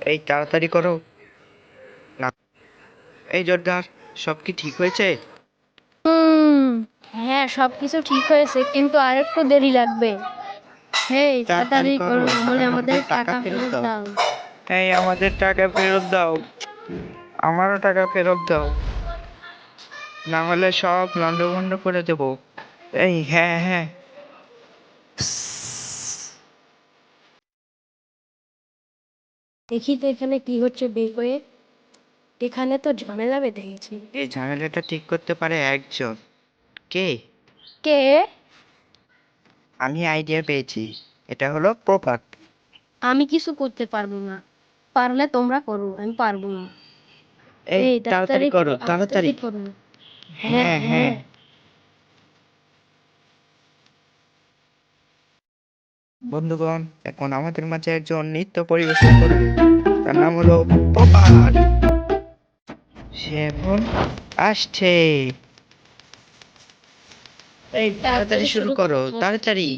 এই তাড়াতাড়ি করো না। এই জোরদার, সব কি ঠিক হয়েছে? হুম, হ্যাঁ সবকিছু ঠিক হয়েছে, কিন্তু আরেকটু দেরি লাগবে। হেই, তাড়াতাড়ি তাড়াতাড়ি করো, করো, নাহলে আমাদের টাকা টাকা ফেরত ফেরত দাও। দাও। এই আমাদের টাকা ফেরত দাও, আমারও টাকা ফেরত দাও, না হলে সব লন্ডভন্ড করে দেবো। এই হ্যাঁ হ্যাঁ। দেখি তো এখানে কি হচ্ছে বের হয়ে। এখানে তো ঝামেলা বেঁধে গেছে। এই ঝামেলাটা ঠিক করতে পারে একজন। কে? কে? আমি আইডিয়া পেয়েছি, এটা হলো প্রপাত। আমি কিছু করতে পারবো না। পারলে তোমরা করো, আমি পারবো না। এই এই তাড়াতাড়ি তাড়াতাড়ি করো, তাড়াতাড়ি। তাড়াতাড়ি করো। হ্যাঁ হ্যাঁ হ্যাঁ। হ্যাঁ। বন্ধুগণ, এখন আমাদের মাঝে একজন নৃত্য পরিবেশন করবে, তার নাম হলো প্রপাত। সে এখন আসছে। এই তাড়াতাড়ি শুরু করো, তাড়াতাড়ি।